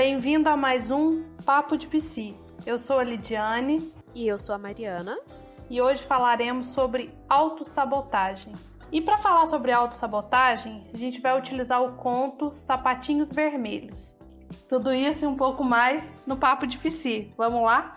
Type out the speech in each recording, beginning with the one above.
Bem-vindo a mais um Papo de Psi. Eu sou a Lidiane. E eu sou a Mariana. E hoje falaremos sobre autossabotagem. E para falar sobre autossabotagem, a gente vai utilizar o conto Sapatinhos Vermelhos. Tudo isso e um pouco mais no Papo de Psi. Vamos lá?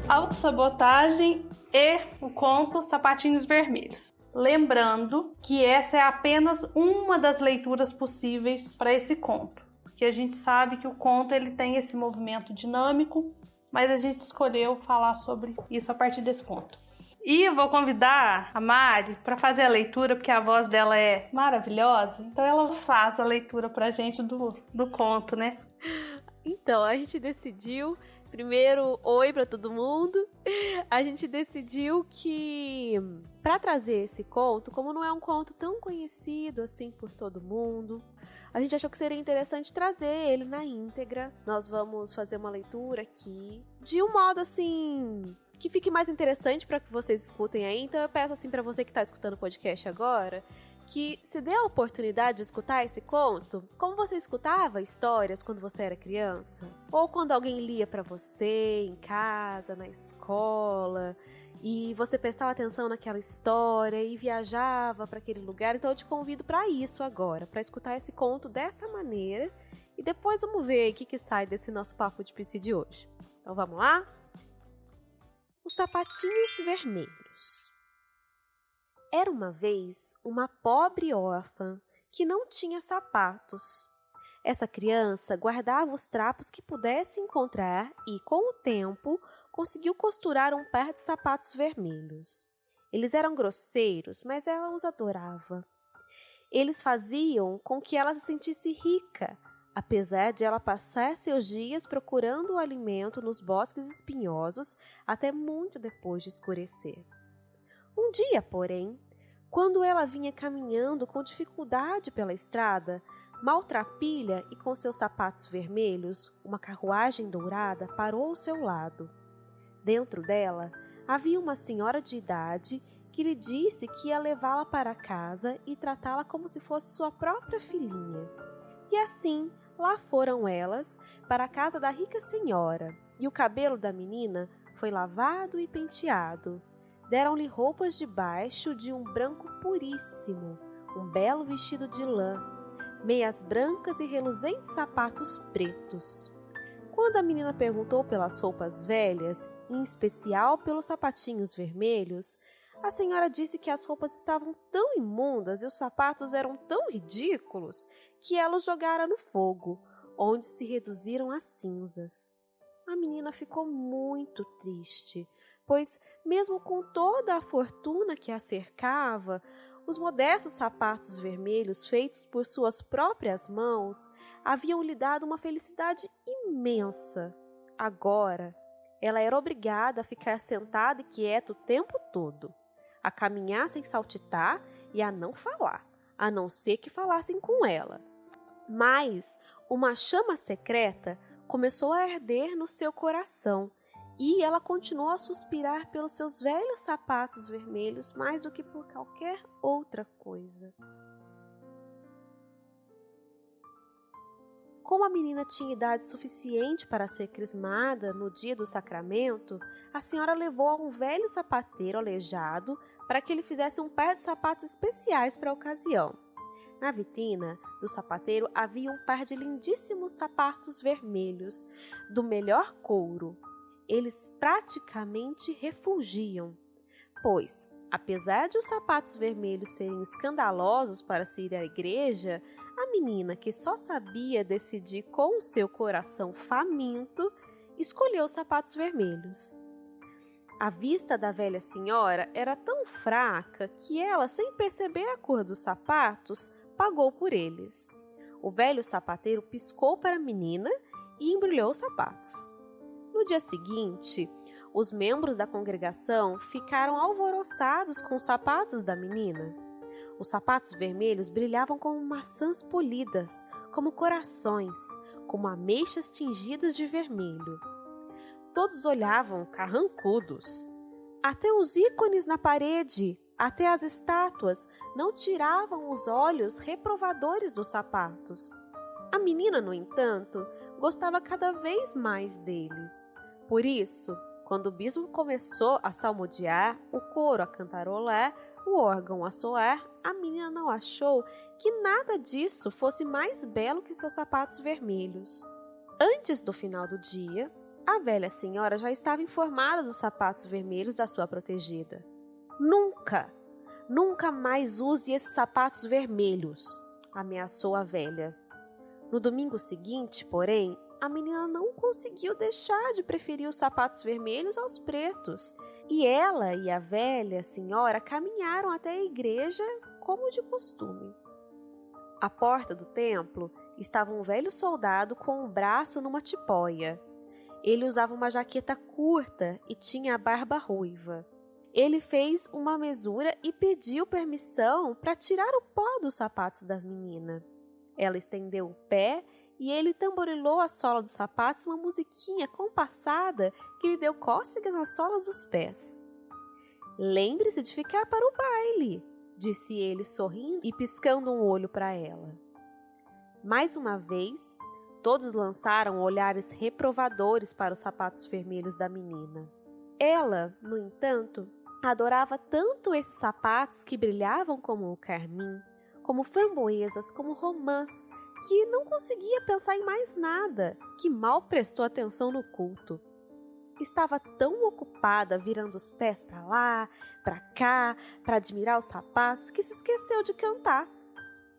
Autossabotagem e o conto Sapatinhos Vermelhos. Lembrando que essa é apenas uma das leituras possíveis para esse conto, porque a gente sabe que o conto ele tem esse movimento dinâmico, mas a gente escolheu falar sobre isso a partir desse conto. E eu vou convidar a Mari para fazer a leitura, porque a voz dela é maravilhosa, então ela faz a leitura para a gente do conto, né? Então, a gente decidiu... Primeiro, oi para todo mundo. A gente decidiu que, para trazer esse conto, como não é um conto tão conhecido assim por todo mundo, a gente achou que seria interessante trazer ele na íntegra. Nós vamos fazer uma leitura aqui, de um modo assim, que fique mais interessante para que vocês escutem aí. Então eu peço assim para você que está escutando o podcast agora, que se dê a oportunidade de escutar esse conto como você escutava histórias quando você era criança, ou quando alguém lia para você em casa, na escola, e você prestava atenção naquela história e viajava para aquele lugar. Então eu te convido para isso agora, para escutar esse conto dessa maneira, e depois vamos ver o que sai desse nosso papo de psi de hoje. Então vamos lá? Os Sapatinhos Vermelhos. Era uma vez uma pobre órfã que não tinha sapatos. Essa criança guardava os trapos que pudesse encontrar e, com o tempo, conseguiu costurar um par de sapatos vermelhos. Eles eram grosseiros, mas ela os adorava. Eles faziam com que ela se sentisse rica, apesar de ela passar seus dias procurando o alimento nos bosques espinhosos até muito depois de escurecer. Um dia, porém, quando ela vinha caminhando com dificuldade pela estrada, maltrapilha e com seus sapatos vermelhos, uma carruagem dourada parou ao seu lado. Dentro dela havia uma senhora de idade que lhe disse que ia levá-la para casa e tratá-la como se fosse sua própria filhinha. E assim, lá foram elas para a casa da rica senhora, e o cabelo da menina foi lavado e penteado. Deram-lhe roupas debaixo de um branco puríssimo, um belo vestido de lã, meias brancas e reluzentes sapatos pretos. Quando a menina perguntou pelas roupas velhas, em especial pelos sapatinhos vermelhos, a senhora disse que as roupas estavam tão imundas e os sapatos eram tão ridículos que ela os jogara no fogo, onde se reduziram a cinzas. A menina ficou muito triste, pois, mesmo com toda a fortuna que a cercava, os modestos sapatos vermelhos feitos por suas próprias mãos haviam lhe dado uma felicidade imensa. Agora, ela era obrigada a ficar sentada e quieta o tempo todo, a caminhar sem saltitar e a não falar, a não ser que falassem com ela. Mas uma chama secreta começou a arder no seu coração, e ela continuou a suspirar pelos seus velhos sapatos vermelhos mais do que por qualquer outra coisa. Como a menina tinha idade suficiente para ser crismada no dia do sacramento, a senhora levou a um velho sapateiro aleijado para que ele fizesse um par de sapatos especiais para a ocasião. Na vitrina do sapateiro havia um par de lindíssimos sapatos vermelhos, do melhor couro. Eles praticamente refulgiam, pois, apesar de os sapatos vermelhos serem escandalosos para se ir à igreja, a menina, que só sabia decidir com o seu coração faminto, escolheu os sapatos vermelhos. A vista da velha senhora era tão fraca que ela, sem perceber a cor dos sapatos, pagou por eles. O velho sapateiro piscou para a menina e embrulhou os sapatos. No dia seguinte, os membros da congregação ficaram alvoroçados com os sapatos da menina. Os sapatos vermelhos brilhavam como maçãs polidas, como corações, como ameixas tingidas de vermelho. Todos olhavam carrancudos. Até os ícones na parede, até as estátuas, não tiravam os olhos reprovadores dos sapatos. A menina, no entanto, gostava cada vez mais deles. Por isso, quando o bispo começou a salmodiar, o coro a cantarolar, o órgão a soar, a menina não achou que nada disso fosse mais belo que seus sapatos vermelhos. Antes do final do dia, a velha senhora já estava informada dos sapatos vermelhos da sua protegida. Nunca mais use esses sapatos vermelhos, ameaçou a velha. No domingo seguinte, porém, a menina não conseguiu deixar de preferir os sapatos vermelhos aos pretos, e ela e a velha senhora caminharam até a igreja como de costume. À porta do templo estava um velho soldado com o braço numa tipóia. Ele usava uma jaqueta curta e tinha a barba ruiva. Ele fez uma mesura e pediu permissão para tirar o pó dos sapatos da menina. Ela estendeu o pé e ele tamborilou a sola dos sapatos uma musiquinha compassada que lhe deu cócegas nas solas dos pés. "Lembre-se de ficar para o baile", disse ele sorrindo e piscando um olho para ela. Mais uma vez, todos lançaram olhares reprovadores para os sapatos vermelhos da menina. Ela, no entanto, adorava tanto esses sapatos que brilhavam como o carmim, como framboesas, como romãs, que não conseguia pensar em mais nada, que mal prestou atenção no culto. Estava tão ocupada virando os pés para lá, para cá, para admirar os sapatos, que se esqueceu de cantar.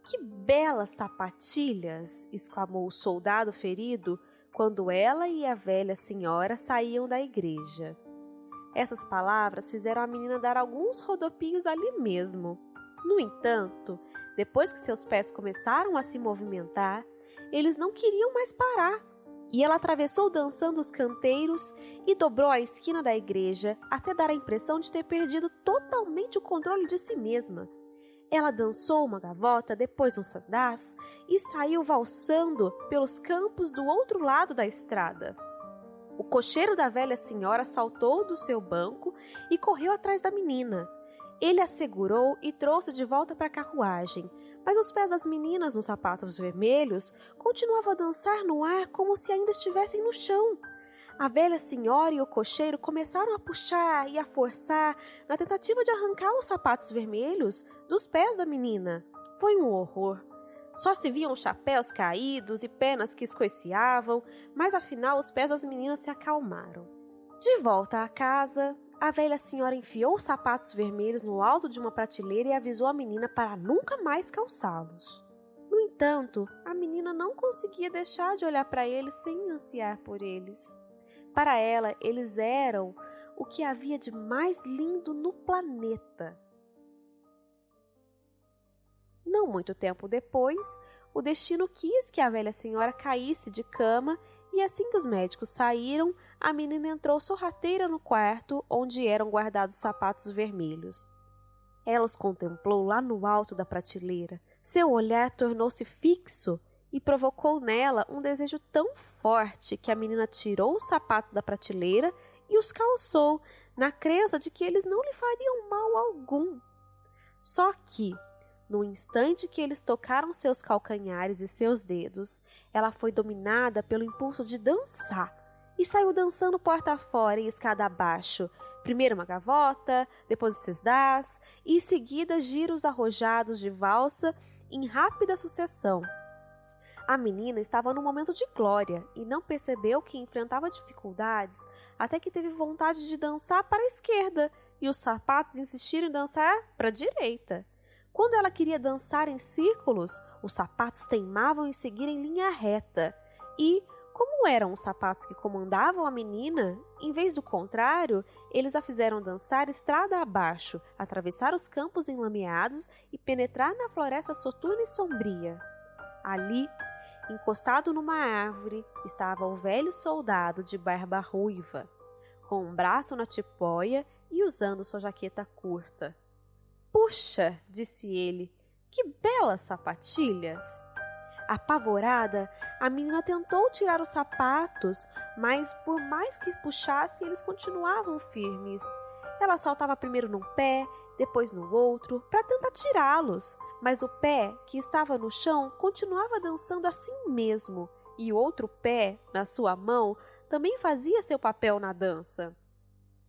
"Que belas sapatilhas!" exclamou o soldado ferido quando ela e a velha senhora saíam da igreja. Essas palavras fizeram a menina dar alguns rodopios ali mesmo. No entanto, depois que seus pés começaram a se movimentar, eles não queriam mais parar, e ela atravessou dançando os canteiros e dobrou a esquina da igreja até dar a impressão de ter perdido totalmente o controle de si mesma. Ela dançou uma gavota, depois um sasdás e saiu valsando pelos campos do outro lado da estrada. O cocheiro da velha senhora saltou do seu banco e correu atrás da menina. Ele a segurou e trouxe de volta para a carruagem, mas os pés das meninas nos sapatos vermelhos continuavam a dançar no ar como se ainda estivessem no chão. A velha senhora e o cocheiro começaram a puxar e a forçar na tentativa de arrancar os sapatos vermelhos dos pés da menina. Foi um horror. Só se viam chapéus caídos e penas que escoiceavam, mas afinal os pés das meninas se acalmaram. De volta à casa, a velha senhora enfiou os sapatos vermelhos no alto de uma prateleira e avisou a menina para nunca mais calçá-los. No entanto, a menina não conseguia deixar de olhar para eles sem ansiar por eles. Para ela, eles eram o que havia de mais lindo no planeta. Não muito tempo depois, o destino quis que a velha senhora caísse de cama e assim que os médicos saíram, a menina entrou sorrateira no quarto onde eram guardados os sapatos vermelhos. Ela os contemplou lá no alto da prateleira. Seu olhar tornou-se fixo e provocou nela um desejo tão forte que a menina tirou os sapatos da prateleira e os calçou, na crença de que eles não lhe fariam mal algum. Só que, no instante que eles tocaram seus calcanhares e seus dedos, ela foi dominada pelo impulso de dançar e saiu dançando porta fora e escada abaixo, primeiro uma gavota, depois os sesdás e em seguida giros arrojados de valsa em rápida sucessão. A menina estava num momento de glória e não percebeu que enfrentava dificuldades até que teve vontade de dançar para a esquerda e os sapatos insistiram em dançar para a direita. Quando ela queria dançar em círculos, os sapatos teimavam em seguir em linha reta e, como eram os sapatos que comandavam a menina, em vez do contrário, eles a fizeram dançar estrada abaixo, atravessar os campos enlameados e penetrar na floresta soturna e sombria. Ali, encostado numa árvore, estava o velho soldado de barba ruiva, com um braço na tipóia e usando sua jaqueta curta. "Puxa", disse ele, "que belas sapatilhas!" Apavorada, a menina tentou tirar os sapatos, mas por mais que puxasse, eles continuavam firmes. Ela saltava primeiro num pé, depois no outro, para tentar tirá-los. Mas o pé, que estava no chão, continuava dançando assim mesmo, e o outro pé, na sua mão, também fazia seu papel na dança.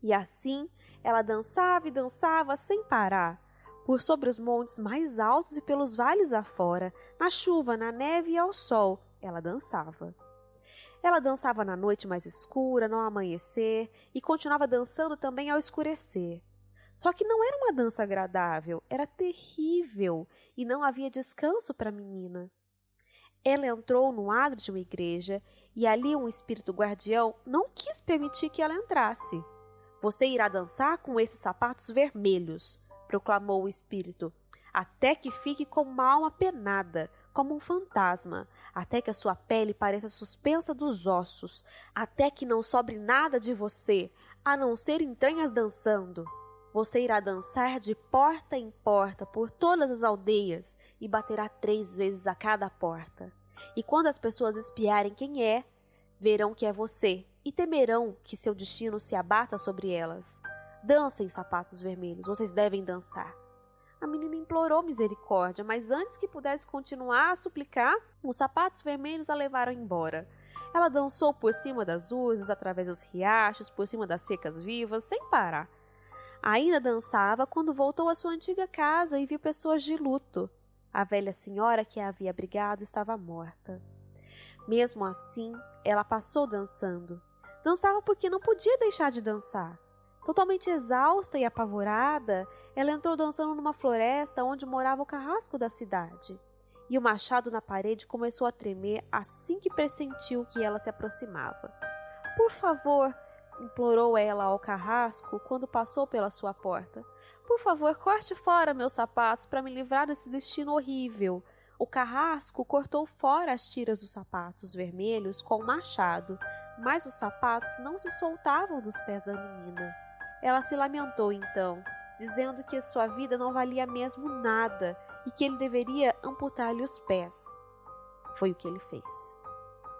E assim, ela dançava e dançava sem parar, por sobre os montes mais altos e pelos vales afora, na chuva, na neve e ao sol, ela dançava. Ela dançava na noite mais escura, no amanhecer, e continuava dançando também ao escurecer. Só que não era uma dança agradável, era terrível, e não havia descanso para a menina. Ela entrou no adro de uma igreja, e ali um espírito guardião não quis permitir que ela entrasse. Você irá dançar com esses sapatos vermelhos, proclamou o espírito, até que fique com uma alma penada, como um fantasma, até que a sua pele pareça suspensa dos ossos, até que não sobre nada de você, a não ser entranhas dançando. Você irá dançar de porta em porta por todas as aldeias e baterá 3 vezes a cada porta. E quando as pessoas espiarem quem é, verão que é você e temerão que seu destino se abata sobre elas. Dancem, sapatos vermelhos, vocês devem dançar. A menina implorou misericórdia, mas antes que pudesse continuar a suplicar, os sapatos vermelhos a levaram embora. Ela dançou por cima das urzes, através dos riachos, por cima das secas vivas, sem parar. Ainda dançava quando voltou à sua antiga casa e viu pessoas de luto. A velha senhora que a havia abrigado estava morta. Mesmo assim, ela passou dançando. Dançava porque não podia deixar de dançar. Totalmente exausta e apavorada, ela entrou dançando numa floresta onde morava o carrasco da cidade. E o machado na parede começou a tremer assim que pressentiu que ela se aproximava. « Por favor, implorou ela ao carrasco quando passou pela sua porta. Por favor, corte fora meus sapatos para me livrar desse destino horrível. O carrasco cortou fora as tiras dos sapatos vermelhos com o machado, mas os sapatos não se soltavam dos pés da menina. Ela se lamentou então, dizendo que sua vida não valia mesmo nada e que ele deveria amputar-lhe os pés. Foi o que ele fez.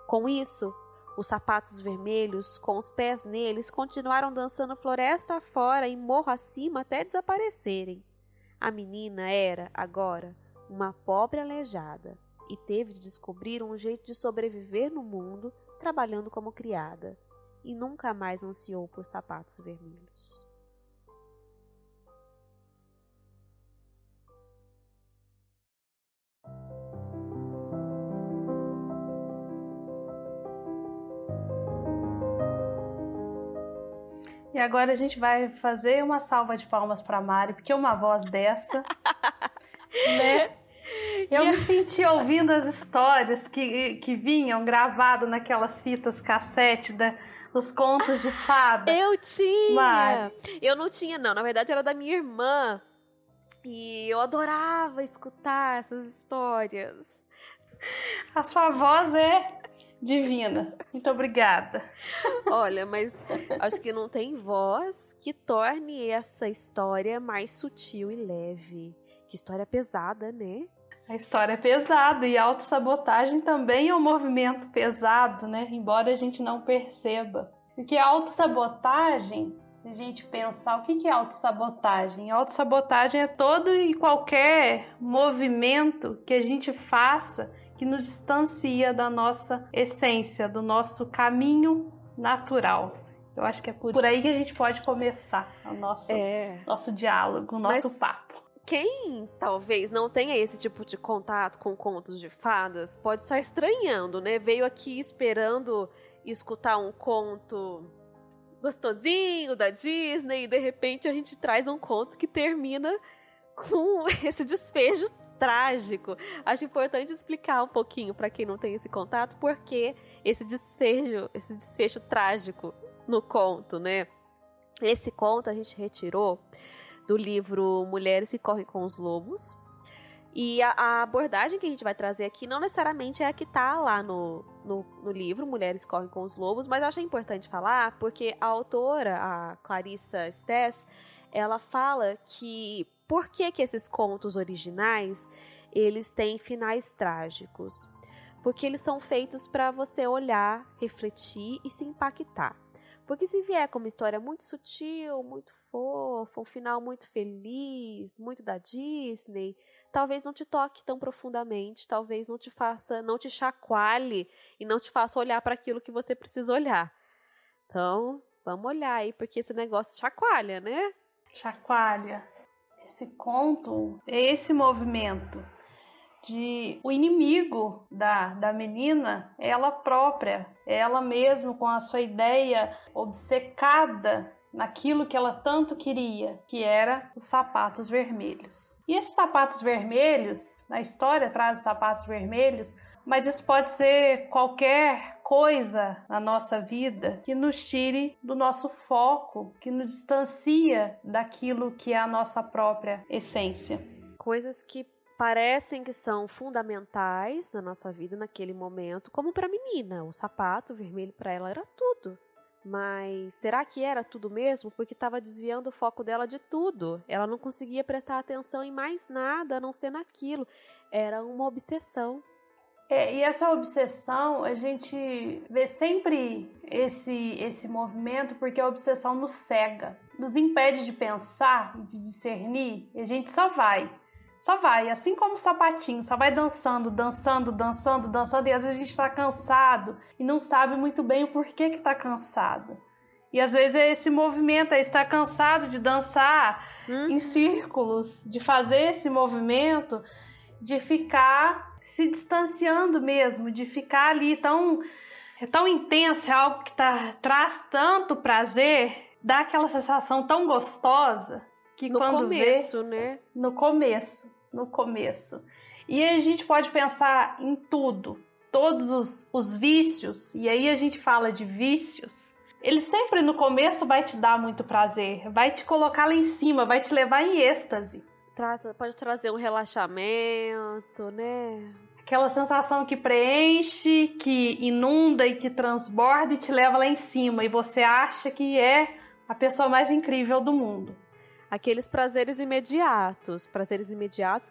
Com isso, os sapatos vermelhos, com os pés neles, continuaram dançando floresta afora e morro acima até desaparecerem. A menina era, agora, uma pobre aleijada e teve de descobrir um jeito de sobreviver no mundo trabalhando como criada, e nunca mais ansiou por sapatos vermelhos. E agora a gente vai fazer uma salva de palmas para Mari, porque uma voz dessa, né? Eu me senti ouvindo as histórias que vinham gravadas naquelas fitas cassete dos contos de fada. Eu tinha! Mari. Eu não tinha, não. Na verdade, era da minha irmã. E eu adorava escutar essas histórias. A sua voz é divina. Muito obrigada. Olha, mas acho que não tem voz que torne essa história mais sutil e leve. Que história pesada, né? A história é pesada e a autossabotagem também é um movimento pesado, né? Embora a gente não perceba. Porque a autossabotagem, se a gente pensar, o que é autossabotagem? A autossabotagem é todo e qualquer movimento que a gente faça que nos distancia da nossa essência, do nosso caminho natural. Eu acho que é por aí que a gente pode começar o nosso diálogo, o nosso papo. Quem talvez não tenha esse tipo de contato com contos de fadas pode estar estranhando, né? Veio aqui esperando escutar um conto gostosinho da Disney e de repente a gente traz um conto que termina com esse desfecho trágico. Acho importante explicar um pouquinho para quem não tem esse contato porque esse desfecho trágico no conto, né? Esse conto a gente retirou do livro Mulheres que Correm com os Lobos. E a abordagem que a gente vai trazer aqui não necessariamente é a que está lá no livro Mulheres que Correm com os Lobos, mas eu achei importante falar porque a autora, a Clarissa Stess, ela fala que por que esses contos originais eles têm finais trágicos? Porque eles são feitos para você olhar, refletir e se impactar. Porque se vier com uma história muito sutil, muito fofa, um final muito feliz, muito da Disney, talvez não te toque tão profundamente, talvez não te chacoalhe e não te faça olhar para aquilo que você precisa olhar. Então, vamos olhar aí, porque esse negócio chacoalha, né? Chacoalha. Esse conto, esse movimento de o inimigo da menina, ela própria, ela mesma com a sua ideia obcecada naquilo que ela tanto queria, que era os sapatos vermelhos. E esses sapatos vermelhos, a história traz os sapatos vermelhos, mas isso pode ser qualquer coisa na nossa vida que nos tire do nosso foco, que nos distancia daquilo que é a nossa própria essência. Coisas que parecem que são fundamentais na nossa vida naquele momento, como para a menina, o sapato vermelho para ela era tudo. Mas será que era tudo mesmo? Porque estava desviando o foco dela de tudo. Ela não conseguia prestar atenção em mais nada a não ser naquilo. Era uma obsessão. E essa obsessão, a gente vê sempre esse movimento porque a obsessão nos cega, nos impede de pensar e de discernir, e a gente só vai, assim como o sapatinho, só vai dançando, e às vezes a gente está cansado e não sabe muito bem o porquê que está cansado. E às vezes é esse movimento, é estar cansado de dançar em círculos, de fazer esse movimento, de ficar se distanciando mesmo, de ficar ali é tão intenso, é algo que traz tanto prazer, dá aquela sensação tão gostosa que no quando começo, vê, né? No começo. E a gente pode pensar em tudo, todos os vícios, e aí a gente fala de vícios, ele sempre no começo vai te dar muito prazer, vai te colocar lá em cima, vai te levar em êxtase. Pode trazer um relaxamento, né? Aquela sensação que preenche, que inunda e que transborda e te leva lá em cima. E você acha que é a pessoa mais incrível do mundo. Aqueles prazeres imediatos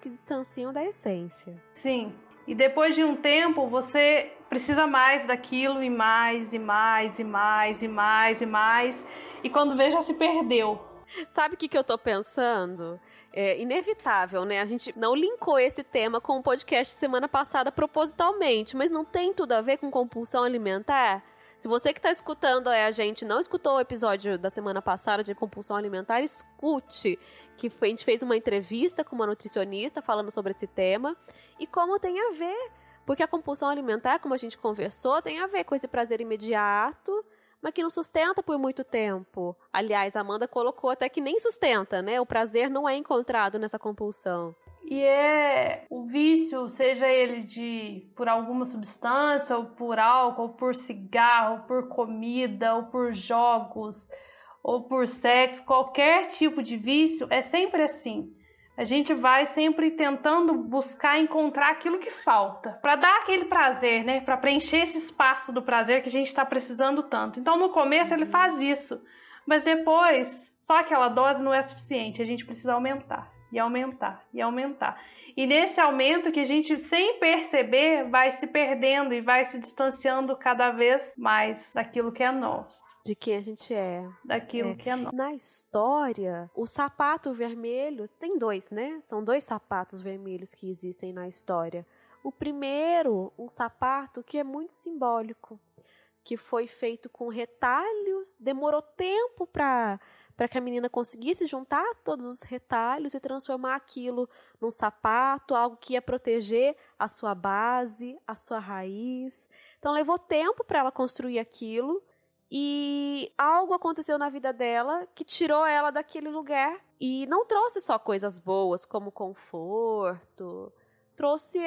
que distanciam da essência. Sim. E depois de um tempo, você precisa mais daquilo e mais, e mais, e mais, e mais, e mais. E quando vê, já se perdeu. Sabe o que eu tô pensando? É inevitável, né? A gente não linkou esse tema com o podcast semana passada propositalmente, mas não tem tudo a ver com compulsão alimentar? Se você que tá escutando a gente não escutou o episódio da semana passada de compulsão alimentar, escute, que a gente fez uma entrevista com uma nutricionista falando sobre esse tema e como tem a ver, porque a compulsão alimentar, como a gente conversou, tem a ver com esse prazer imediato, mas que não sustenta por muito tempo. Aliás, a Amanda colocou até que nem sustenta, né? O prazer não é encontrado nessa compulsão. E é o vício, seja ele por alguma substância, ou por álcool, ou por cigarro, ou por comida, ou por jogos, ou por sexo, qualquer tipo de vício, é sempre assim. A gente vai sempre tentando buscar encontrar aquilo que falta, para dar aquele prazer, né? Para preencher esse espaço do prazer que a gente está precisando tanto. Então, no começo, ele faz isso, mas depois, só aquela dose não é suficiente, a gente precisa aumentar. E aumentar, e aumentar. E nesse aumento que a gente, sem perceber, vai se perdendo e vai se distanciando cada vez mais daquilo que é nosso. De quem a gente é. Daquilo que é nosso. Na história, o sapato vermelho, tem dois, né? São dois sapatos vermelhos que existem na história. O primeiro, um sapato que é muito simbólico, que foi feito com retalhos, demorou tempo para que a menina conseguisse juntar todos os retalhos e transformar aquilo num sapato, algo que ia proteger a sua base, a sua raiz. Então levou tempo para ela construir aquilo e algo aconteceu na vida dela que tirou ela daquele lugar e não trouxe só coisas boas como conforto, trouxe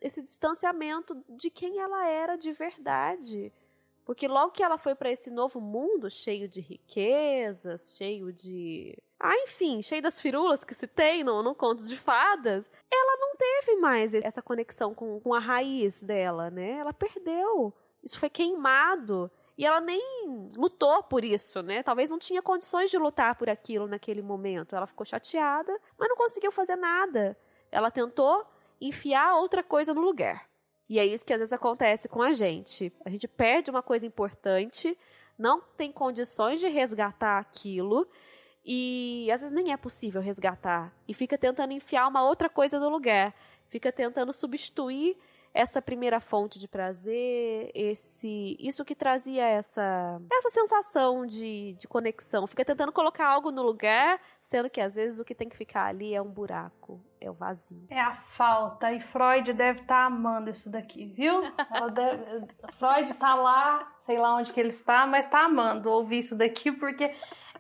esse distanciamento de quem ela era de verdade. Porque logo que ela foi para esse novo mundo, cheio de riquezas, cheio das firulas que se tem no Contos de Fadas, ela não teve mais essa conexão com a raiz dela, né? Ela perdeu. Isso foi queimado. E ela nem lutou por isso, né? Talvez não tinha condições de lutar por aquilo naquele momento. Ela ficou chateada, mas não conseguiu fazer nada. Ela tentou enfiar outra coisa no lugar. E é isso que às vezes acontece com a gente. A gente perde uma coisa importante, não tem condições de resgatar aquilo, e às vezes nem é possível resgatar. E fica tentando enfiar uma outra coisa no lugar. Fica tentando substituir essa primeira fonte de prazer, isso que trazia essa sensação de conexão. Fica tentando colocar algo no lugar, sendo que às vezes o que tem que ficar ali é um buraco, é o vazio. É a falta, e Freud deve estar amando isso daqui, viu? Freud tá lá, sei lá onde que ele está, mas tá amando ouvir isso daqui, porque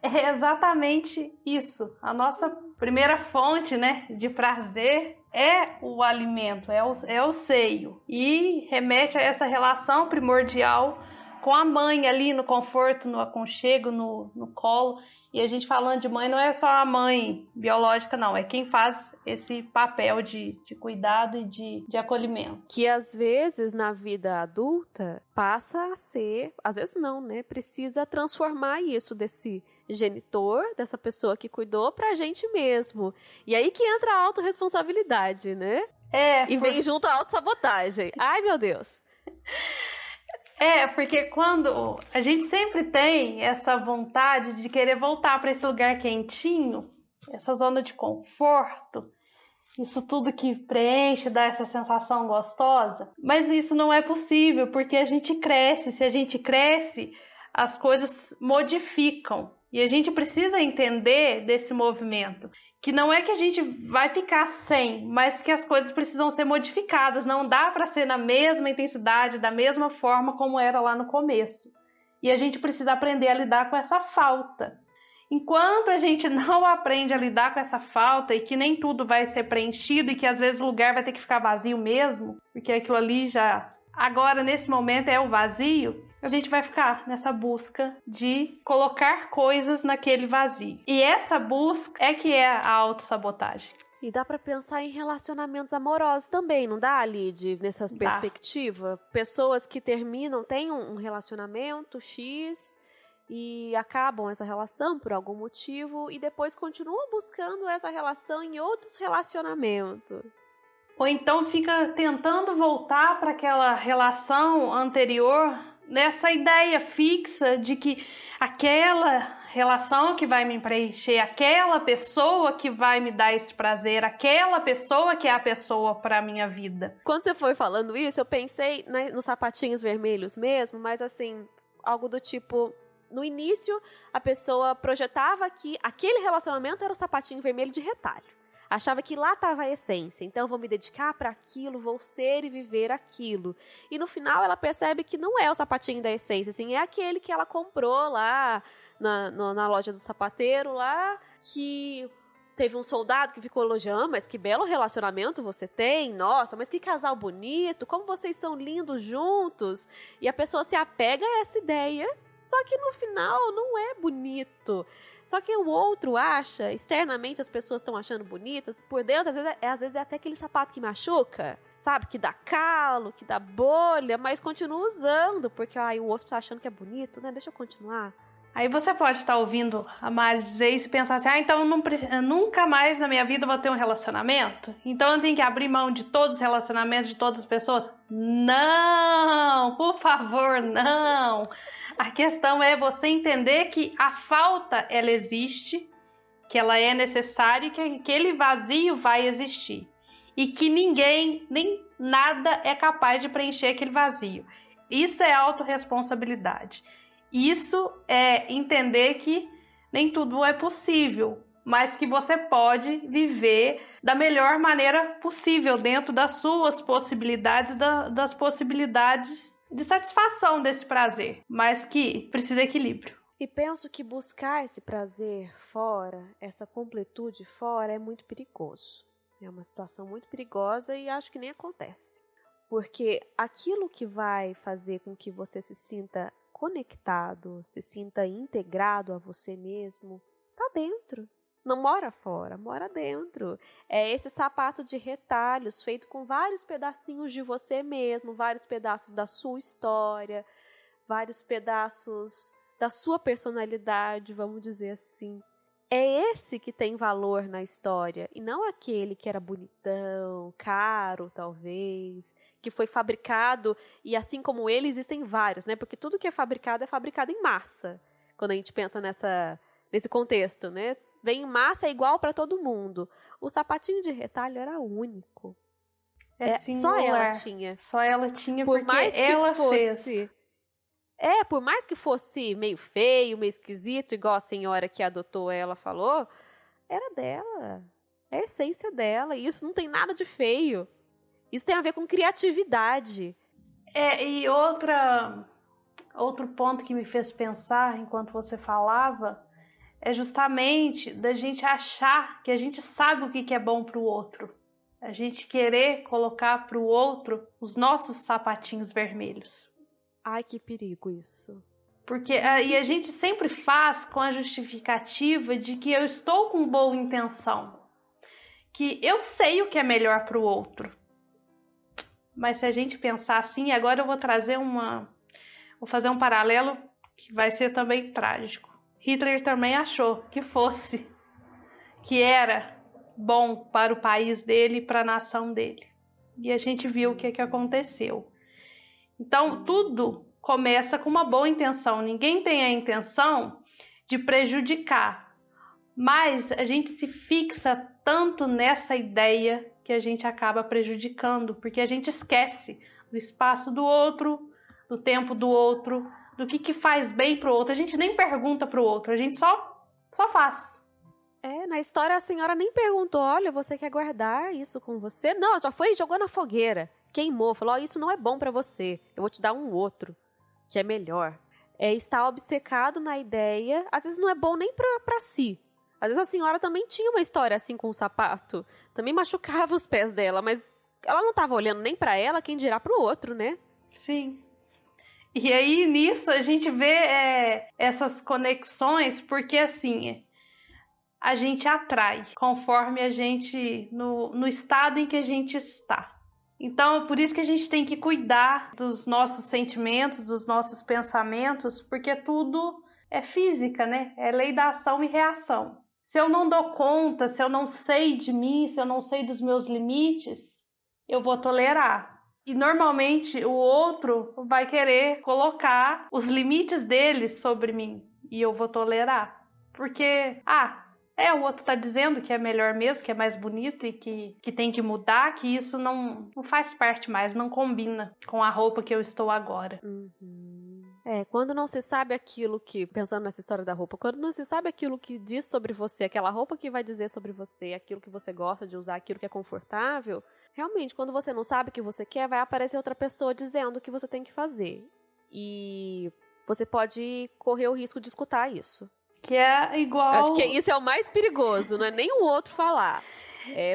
é exatamente isso. A nossa primeira fonte, né, de prazer é o alimento, é o seio. E remete a essa relação primordial com a mãe ali no conforto, no aconchego, no colo. E a gente falando de mãe, não é só a mãe biológica, não. É quem faz esse papel de cuidado e de acolhimento. Que às vezes na vida adulta passa a ser, às vezes não, né? Precisa transformar isso desse genitor, dessa pessoa que cuidou, pra gente mesmo. E aí que entra a autorresponsabilidade, né? E vem junto a autossabotagem. Ai, meu Deus! Porque quando a gente sempre tem essa vontade de querer voltar para esse lugar quentinho, essa zona de conforto, isso tudo que preenche, dá essa sensação gostosa, mas isso não é possível, porque a gente cresce. Se a gente cresce, as coisas modificam. E a gente precisa entender desse movimento, que não é que a gente vai ficar sem, mas que as coisas precisam ser modificadas. Não dá para ser na mesma intensidade, da mesma forma como era lá no começo. E a gente precisa aprender a lidar com essa falta. Enquanto a gente não aprende a lidar com essa falta e que nem tudo vai ser preenchido e que às vezes o lugar vai ter que ficar vazio mesmo, porque aquilo ali já... Agora, nesse momento, é o vazio, a gente vai ficar nessa busca de colocar coisas naquele vazio. E essa busca é que é a autossabotagem. E dá pra pensar em relacionamentos amorosos também, não dá, Lid? Nessa perspectiva? Pessoas que terminam, têm um relacionamento X e acabam essa relação por algum motivo e depois continuam buscando essa relação em outros relacionamentos. Ou então fica tentando voltar para aquela relação anterior nessa ideia fixa de que aquela relação que vai me preencher, aquela pessoa que vai me dar esse prazer, aquela pessoa que é a pessoa para a minha vida. Quando você foi falando isso, eu pensei nos sapatinhos vermelhos mesmo, mas assim, algo do tipo... No início, a pessoa projetava que aquele relacionamento era o sapatinho vermelho de retalho. Achava que lá estava a essência, então vou me dedicar para aquilo, vou ser e viver aquilo. E no final ela percebe que não é o sapatinho da essência, assim, é aquele que ela comprou lá na loja do sapateiro, lá, que teve um soldado que ficou elogiando, mas que belo relacionamento você tem, nossa, mas que casal bonito, como vocês são lindos juntos. E a pessoa se apega a essa ideia, só que no final não é bonito. Só que o outro acha, externamente as pessoas estão achando bonitas, por dentro às vezes é até aquele sapato que machuca, sabe? Que dá calo, que dá bolha, mas continua usando, porque o outro tá achando que é bonito, né? Deixa eu continuar. Aí você pode estar ouvindo a Mari dizer isso e pensar assim, então eu nunca mais na minha vida vou ter um relacionamento? Então eu tenho que abrir mão de todos os relacionamentos de todas as pessoas? Não! Por favor, não! A questão é você entender que a falta, ela existe, que ela é necessária e que aquele vazio vai existir. E que ninguém, nem nada é capaz de preencher aquele vazio. Isso é autorresponsabilidade. Isso é entender que nem tudo é possível, mas que você pode viver da melhor maneira possível, dentro das suas possibilidades, das possibilidades de satisfação desse prazer, mas que precisa de equilíbrio. E penso que buscar esse prazer fora, essa completude fora, é muito perigoso. É uma situação muito perigosa e acho que nem acontece. Porque aquilo que vai fazer com que você se sinta conectado, se sinta integrado a você mesmo, tá dentro. Não mora fora, mora dentro. É esse sapato de retalhos feito com vários pedacinhos de você mesmo, vários pedaços da sua história, vários pedaços da sua personalidade, vamos dizer assim. É esse que tem valor na história, e não aquele que era bonitão, caro, talvez, que foi fabricado, e assim como ele, existem vários, né? Porque tudo que é fabricado em massa. Quando a gente pensa nesse contexto, né? Vem em massa, é igual para todo mundo. O sapatinho de retalho era único. Só ela tinha. Só ela tinha, por porque mais que ela fosse, fez. Por mais que fosse meio feio, meio esquisito, igual a senhora que adotou ela falou, era dela. É a essência dela. E isso não tem nada de feio. Isso tem a ver com criatividade. E outro ponto que me fez pensar enquanto você falava é justamente da gente achar que a gente sabe o que é bom para o outro. A gente querer colocar para o outro os nossos sapatinhos vermelhos. Ai, que perigo isso. Porque e a gente sempre faz com a justificativa de que eu estou com boa intenção. Que eu sei o que é melhor para o outro. Mas se a gente pensar assim, agora eu vou fazer um paralelo que vai ser também trágico. Hitler também achou que era bom para o país dele e para a nação dele. E a gente viu o que aconteceu. Então, tudo começa com uma boa intenção. Ninguém tem a intenção de prejudicar. Mas a gente se fixa tanto nessa ideia que a gente acaba prejudicando, porque a gente esquece do espaço do outro, do tempo do outro, do que faz bem pro outro. A gente nem pergunta pro outro, a gente só faz. Na história a senhora nem perguntou, olha, você quer guardar isso com você? Não, já foi e jogou na fogueira, queimou, falou, isso não é bom pra você, eu vou te dar um outro, que é melhor. Está obcecado na ideia, às vezes não é bom nem pra si. Às vezes a senhora também tinha uma história assim com o sapato, também machucava os pés dela, mas ela não estava olhando nem pra ela, quem dirá pro outro, né? Sim. E aí, nisso, a gente vê essas conexões, porque assim, a gente atrai conforme a gente, no estado em que a gente está. Então, por isso que a gente tem que cuidar dos nossos sentimentos, dos nossos pensamentos, porque tudo é física, né? É lei da ação e reação. Se eu não dou conta, se eu não sei de mim, se eu não sei dos meus limites, eu vou tolerar. E normalmente o outro vai querer colocar os limites dele sobre mim e eu vou tolerar. Porque, o outro tá dizendo que é melhor mesmo, que é mais bonito e que tem que mudar, que isso não faz parte mais, não combina com a roupa que eu estou agora. Quando não se sabe aquilo que, pensando nessa história da roupa, quando não se sabe aquilo que diz sobre você, aquela roupa que vai dizer sobre você, aquilo que você gosta de usar, aquilo que é confortável, realmente, quando você não sabe o que você quer, vai aparecer outra pessoa dizendo o que você tem que fazer. E você pode correr o risco de escutar isso. Que é igual... Acho que isso é o mais perigoso, não é nem o outro falar.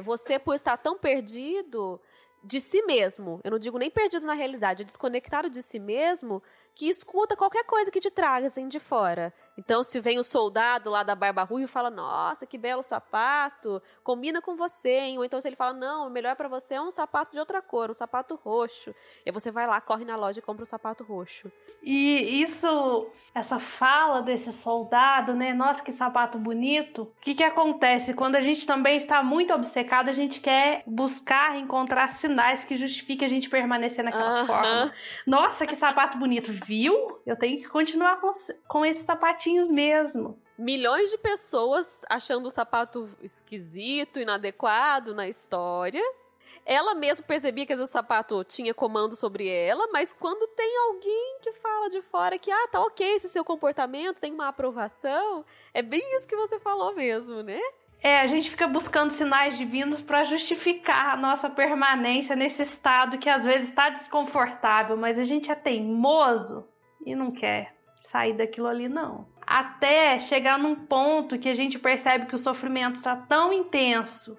Você, por estar tão perdido de si mesmo, eu não digo nem perdido na realidade, é desconectado de si mesmo, que escuta qualquer coisa que te traga assim de fora. Então, se vem o soldado lá da barba ruiva e fala, nossa, que belo sapato, combina com você, hein? Ou então se ele fala, não, o melhor pra você é um sapato de outra cor, um sapato roxo. E aí você vai lá, corre na loja e compra um sapato roxo. E essa fala desse soldado, né? Nossa, que sapato bonito. O que acontece? Quando a gente também está muito obcecado, a gente quer buscar, encontrar sinais que justifiquem a gente permanecer naquela forma. Nossa, que sapato bonito, viu? Eu tenho que continuar com esses sapatinhos mesmo. Milhões de pessoas achando o sapato esquisito, inadequado na história. Ela mesma percebia que esse sapato tinha comando sobre ela, mas quando tem alguém que fala de fora que, tá ok esse seu comportamento, tem uma aprovação, é bem isso que você falou mesmo, né? A gente fica buscando sinais divinos para justificar a nossa permanência nesse estado que às vezes está desconfortável, mas a gente é teimoso e não quer sair daquilo ali, não. Até chegar num ponto que a gente percebe que o sofrimento está tão intenso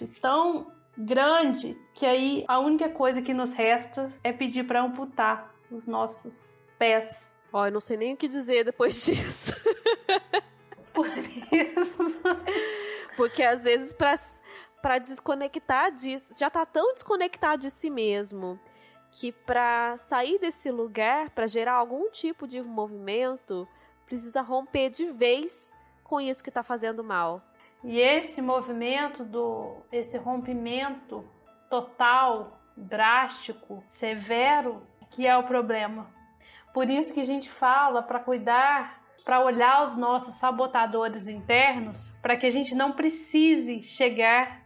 e tão grande, que aí a única coisa que nos resta é pedir para amputar os nossos pés. Eu não sei nem o que dizer depois disso. Por isso. Porque às vezes para desconectar disso, já tá tão desconectado de si mesmo, que para sair desse lugar, para gerar algum tipo de movimento, precisa romper de vez com isso que tá fazendo mal. E esse movimento, esse rompimento total, drástico, severo, que é o problema. Por isso que a gente fala para cuidar para olhar os nossos sabotadores internos, para que a gente não precise chegar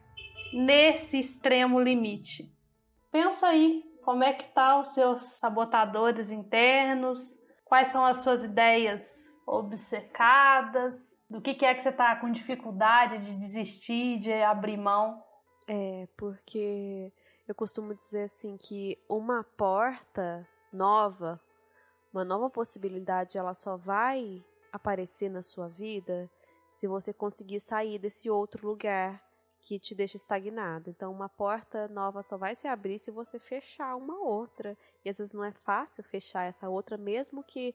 nesse extremo limite. Pensa aí, como é que tá os seus sabotadores internos? Quais são as suas ideias obcecadas? Do que é que você está com dificuldade de desistir, de abrir mão? Porque eu costumo dizer assim que uma porta nova, uma nova possibilidade, ela só vai aparecer na sua vida se você conseguir sair desse outro lugar que te deixa estagnado. Então, uma porta nova só vai se abrir se você fechar uma outra. E às vezes não é fácil fechar essa outra, mesmo que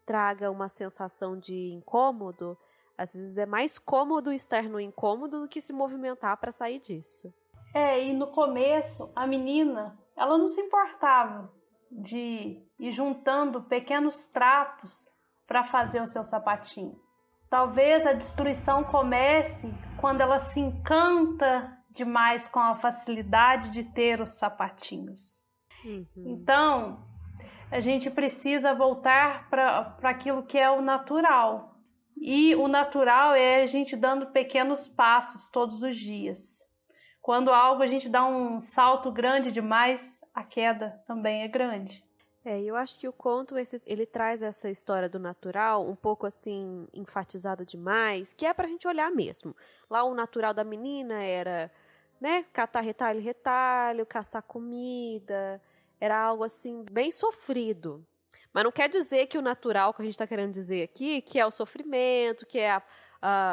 traga uma sensação de incômodo. Às vezes é mais cômodo estar no incômodo do que se movimentar para sair disso. E no começo, a menina, ela não se importava de ir juntando pequenos trapos para fazer o seu sapatinho. Talvez a destruição comece quando ela se encanta demais com a facilidade de ter os sapatinhos. Então, a gente precisa voltar para aquilo que é o natural. E o natural é a gente dando pequenos passos todos os dias. Quando algo a gente dá um salto grande demais, a queda também é grande. Eu acho que o conto, ele traz essa história do natural um pouco assim, enfatizada demais, que é pra gente olhar mesmo. Lá o natural da menina era, né, catar retalho, caçar comida, era algo assim, bem sofrido. Mas não quer dizer que o natural que a gente tá querendo dizer aqui, que é o sofrimento, que é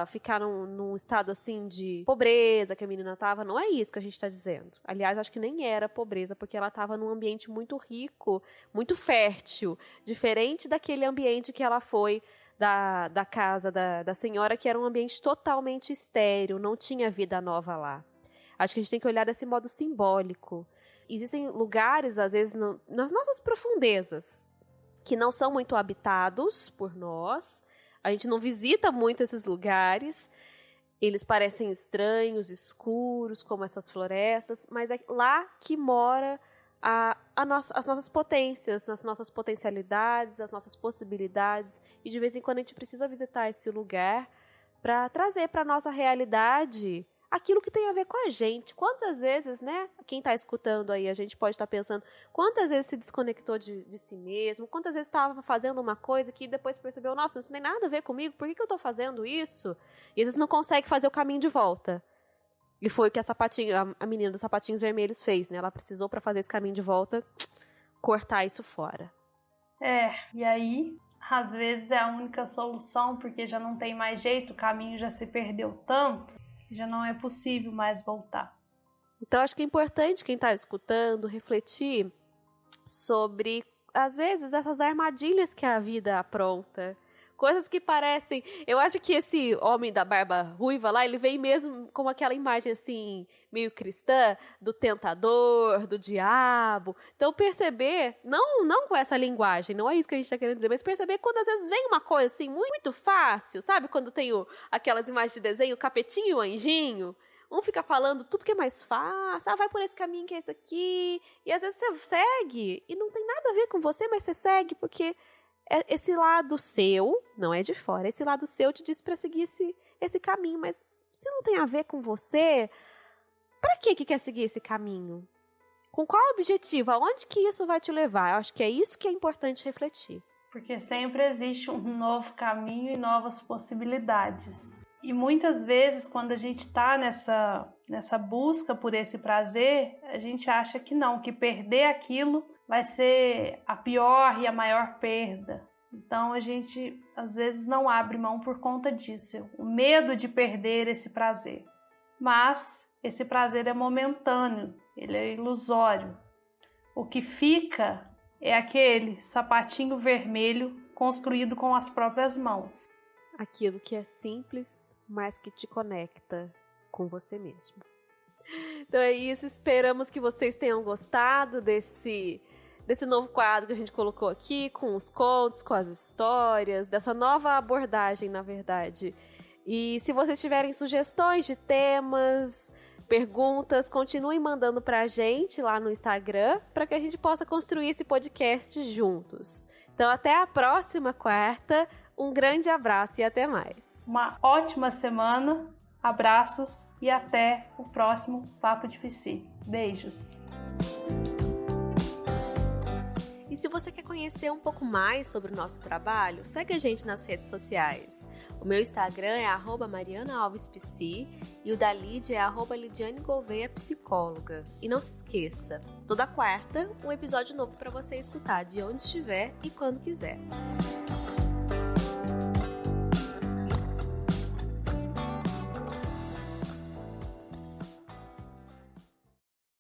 ficar num estado assim de pobreza que a menina estava, não é isso que a gente está dizendo. Aliás, acho que nem era pobreza, porque ela estava num ambiente muito rico, muito fértil, diferente daquele ambiente que ela foi da casa da senhora, que era um ambiente totalmente estéril, não tinha vida nova lá. Acho que a gente tem que olhar desse modo simbólico. Existem lugares, às vezes, nas nossas profundezas, que não são muito habitados por nós. A gente não visita muito esses lugares, eles parecem estranhos, escuros, como essas florestas, mas é lá que mora as nossas potências, as nossas potencialidades, as nossas possibilidades, e de vez em quando a gente precisa visitar esse lugar para trazer para a nossa realidade aquilo que tem a ver com a gente. Quantas vezes, né, quem está escutando aí, a gente pode estar pensando, quantas vezes se desconectou de si mesmo, quantas vezes estava fazendo uma coisa que depois percebeu, nossa, isso não tem nada a ver comigo, por que eu estou fazendo isso? E às vezes não consegue fazer o caminho de volta. E foi o que a menina dos sapatinhos vermelhos fez, né? Ela precisou, para fazer esse caminho de volta, cortar isso fora. E aí, às vezes é a única solução, porque já não tem mais jeito, o caminho já se perdeu tanto, já não é possível mais voltar. Então, acho que é importante quem está escutando refletir sobre, às vezes, essas armadilhas que a vida apronta. Coisas que parecem... Eu acho que esse homem da barba ruiva lá, ele vem mesmo com aquela imagem, assim, meio cristã, do tentador, do diabo. Então, perceber, não com essa linguagem, não é isso que a gente está querendo dizer, mas perceber quando às vezes vem uma coisa, assim, muito fácil, sabe? Quando tem aquelas imagens de desenho, o capetinho e o anjinho. Um fica falando tudo que é mais fácil, vai por esse caminho que é esse aqui. E às vezes você segue, e não tem nada a ver com você, mas você segue, porque... esse lado seu, não é de fora, esse lado seu te diz para seguir esse caminho, mas se não tem a ver com você, para que quer seguir esse caminho? Com qual objetivo? Aonde que isso vai te levar? Eu acho que é isso que é importante refletir. Porque sempre existe um novo caminho e novas possibilidades. E muitas vezes, quando a gente está nessa busca por esse prazer, a gente acha que não, que perder aquilo vai ser a pior e a maior perda. Então a gente às vezes não abre mão por conta disso, o medo de perder esse prazer. Mas esse prazer é momentâneo, ele é ilusório. O que fica é aquele sapatinho vermelho construído com as próprias mãos. Aquilo que é simples, mas que te conecta com você mesmo. Então é isso, esperamos que vocês tenham gostado desse novo quadro que a gente colocou aqui, com os contos, com as histórias, dessa nova abordagem, na verdade. E se vocês tiverem sugestões de temas, perguntas, continuem mandando pra gente lá no Instagram, para que a gente possa construir esse podcast juntos. Então até a próxima quarta. Um grande abraço e até mais. Uma ótima semana, abraços e até o próximo Papo de Psi. Beijos! E se você quer conhecer um pouco mais sobre o nosso trabalho, segue a gente nas redes sociais. O meu Instagram é @marianaalvespsi e o da Lídia é @lidianegouveia_psicóloga. E não se esqueça, toda quarta um episódio novo para você escutar de onde estiver e quando quiser.